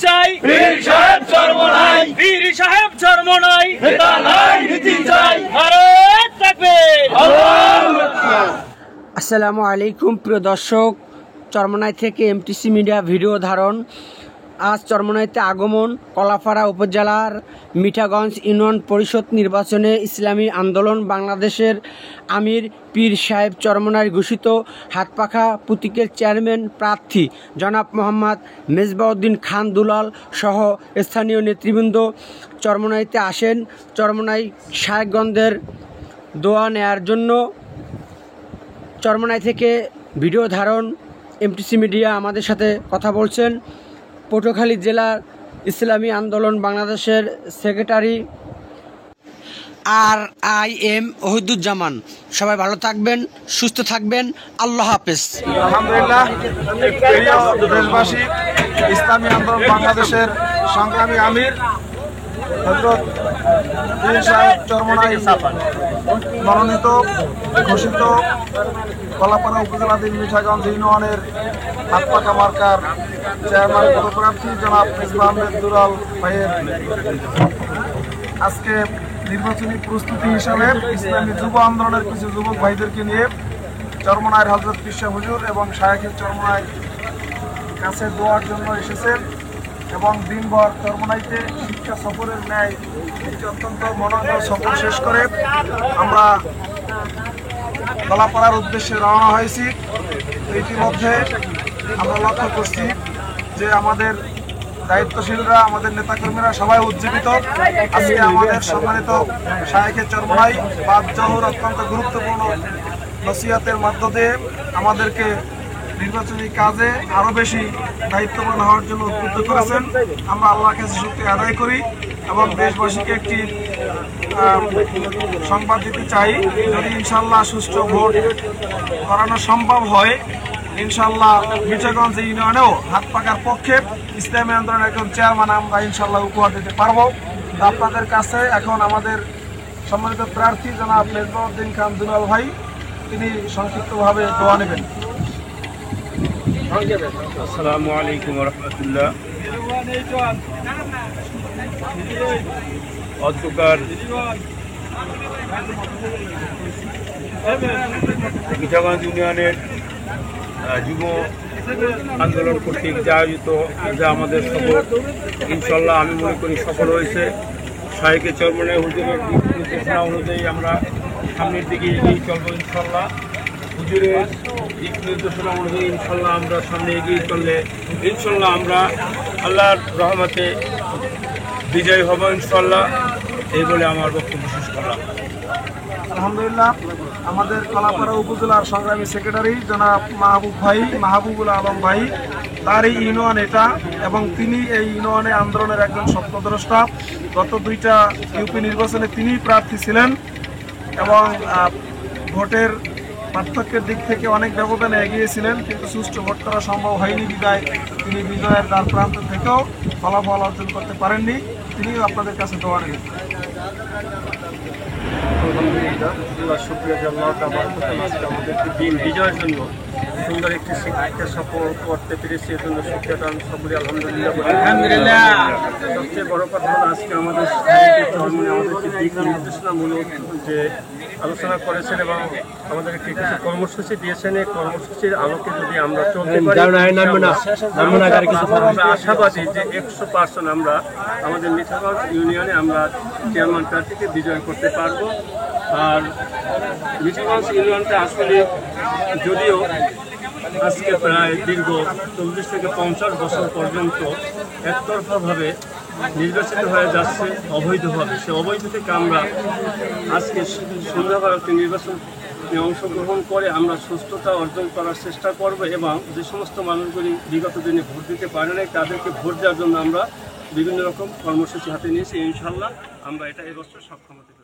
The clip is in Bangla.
চাই, পীর সাহেব চরমনাই, পীর সাহেব চরমনাই, নেতা নাই নীতি চাই, নারায়ে তাকবীর, আল্লাহু আকবার। আসসালামু আলাইকুম প্রিয় দর্শক, চরমনাই থেকে এমটিসি মিডিয়া ভিডিও ধারণ। আজ চরমনাইতে আগমন। কলাপাড়া উপজেলার মিঠাগঞ্জ ইউনিয়ন পরিষদ নির্বাচনে ইসলামী আন্দোলন বাংলাদেশের আমির পীর সাহেব চরমনাই ঘোষিত হাতপাখা প্রতীকের চেয়ারম্যান প্রার্থী জনাব মোহাম্মদ মেজবাউদ্দিন খান দুলাল সহ স্থানীয় নেতৃবৃন্দ চরমনাইতে আসেন চরমনাই শায়েখগঞ্জের দোয়া নেয়ার জন্য। চরমনাই থেকে ভিডিও ধারণ এমটিসি মিডিয়া আমাদের সাথে কথা বলছেন পটুয়াখালী জেলার ইসলামী আন্দোলন বাংলাদেশের সেক্রেটারি RIM ওহিদুজ্জামান। সবাই ভালো থাকবেন, সুস্থ থাকবেন, আল্লাহ হাফেজ। আলহামদুলিল্লাহ, প্রিয় দেশবাসী, ইসলামী আন্দোলন বাংলাদেশের সংগ্রামী আমির হযরত পীর সাহেব চরমনাই মনোনীত ঘোষিত কলাপাড়া উপজেলাধীন মিঠাগঞ্জ ইউনিয়নের হাতপাখা মার্কার চেয়ারম্যান পদপ্রার্থী জনাব মেজবাউদ্দিন খান দুলাল ভাইয়ের আজকে নির্বাচনী প্রস্তুতি হিসাবে ইসলামী যুব আন্দোলনের কিছু যুবক ভাইদেরকে নিয়ে চরমনাইয়ের হযরত পীর সাহেব হুজুর এবং শায়েখের চরমনাই কাছে দোয়ার জন্য এসেছেন এবং দিনভর চরমনাইতে শিক্ষা সফরের ন্যায় একটি অত্যন্ত মনোজ্ঞ সফর শেষ করে আমরা কলাপাড়ার উদ্দেশ্যে রওনা হয়েছি। ইতিমধ্যে আমরা লক্ষ্য করছি যে আমাদের দায়িত্বশীলরা, আমাদের নেতাকর্মীরা সবাই উজ্জীবিত। আজকে আমাদের সম্মানিত শায়েখে চরমনাই বাদ জহুর অত্যন্ত গুরুত্বপূর্ণ নসিহতের মধ্য দিয়ে আমাদেরকে নির্বাচনী কাজে আরও বেশি দায়িত্ববান হওয়ার জন্য উদ্বুদ্ধ করেছেন। আমরা আল্লাহর কাছে শুকরিয়া আদায় করি এবং দেশবাসীকে একটি সংবাদ দিতে চাই, যদি ইনশাল্লাহ সুষ্ঠু ভোট করানো সম্ভব হয়, ইনশাল্লাহ মিঠাগঞ্জ ইউনিয়নেও হাত পাকার পক্ষে ইসলামী আন্দোলনের একজন চেয়ারম্যান আমরা ইনশাল্লাহ উপহার দিতে পারবো। আপনাদের কাছে এখন আমাদের সম্মানিত প্রার্থী জনাব মেজবাউদ্দিন খান দুলাল ভাই, তিনি সংক্ষিপ্তভাবে দোয়া নেবেন। আসসালামু আলাইকুম রহমতুল্লাহ। অধ্যকার মিঠাগঞ্জ ইউনিয়নের যুব আন্দোলন কর্তৃক যা আয়োজিত যা আমাদের সফর, ইনশাল্লাহ আমি মনে করি সফল হয়েছে। শায়েখে চরমনাই হুজুরের দিক নির্দেশনা অনুযায়ী আমরা সামনের দিকে এগিয়ে চলবো ইনশাল্লাহ। হুজুরের দিক নির্দেশনা অনুযায়ী ইনশাল্লাহ আমরা সামনে এগিয়ে চললে ইনশাল্লাহ আমরা আল্লাহর রহমতে বিজয়ী হব ইনশাল্লাহ। এই বলে আমার বক্তব্য শেষ করলাম। আলহামদুলিল্লাহ, আমাদের কলাপাড়া উপজেলার সংগ্রামী সেক্রেটারি জনাব মাহবুবুল আলম ভাই, তার এই ইউনিয়ন এটা এবং তিনি এই ইউনিয়নে আন্দোলনের একজন স্বপ্নদ্রষ্টা। গত দুইটা ইউপি নির্বাচনে তিনিই প্রার্থী ছিলেন এবং ভোটের পার্থক্যের দিক থেকে অনেক ব্যবধানে এগিয়েছিলেন, কিন্তু সুষ্ঠু ভোট করা সম্ভব হয়নি বিদায় তিনি বিজয়ের দ্বার প্রান্ত থেকেও ফলাফল অর্জন করতে পারেননি। তিনিও আপনাদের কাছে দোয়া নেবেন। আলহামদুলিল্লাহ, শুকরিয়া যে আল্লাহ আজকে আমাদেরকে দিন বিজয়ের জন্য সুন্দর একটি শিক্ষা সফর করতে পেরেছি, এর জন্য শুকরিয়াটা আমি সকলে আলহামদুলিল্লাহ বলি। আলহামদুলিল্লাহ, সবচেয়ে বড় কথা হলো আজকে আমাদের আমাদেরকে দিক নির্দেশনামূলক যে আলোচনা করেছেন এবং আমাদের একটি কিছু কর্মসূচি দিয়েছেন। এই কর্মসূচির আলোকে যদি আমরা চলতে পারি আমরা আশাবাদী যে 100% আমরা আমাদের মিঠাগঞ্জ ইউনিয়নে আমরা চেয়ারম্যান প্রার্থীকে বিজয় করতে পারবো। আর মিঠাগঞ্জ ইউনিয়নটা আসলে যদিও আজকে প্রায় দীর্ঘ 40 থেকে 50 বছর পর্যন্ত একতরফাভাবে নির্বাচিত হয়ে যাচ্ছে অবৈধভাবে, সে অবৈধ থেকে আমরা আজকে সুন্দরভাবে একটি নির্বাচনে অংশগ্রহণ করে আমরা সুস্থতা অর্জন করার চেষ্টা করব এবং যে সমস্ত মানুষগুলি বিগত দিনে ভোট দিতে পারে নাই তাদেরকে ভোট দেওয়ার জন্য আমরা বিভিন্ন রকম কর্মসূচি হাতে নিয়েছি। ইনশাল্লাহ আমরা এটা এবছর সক্ষম হতে পারি।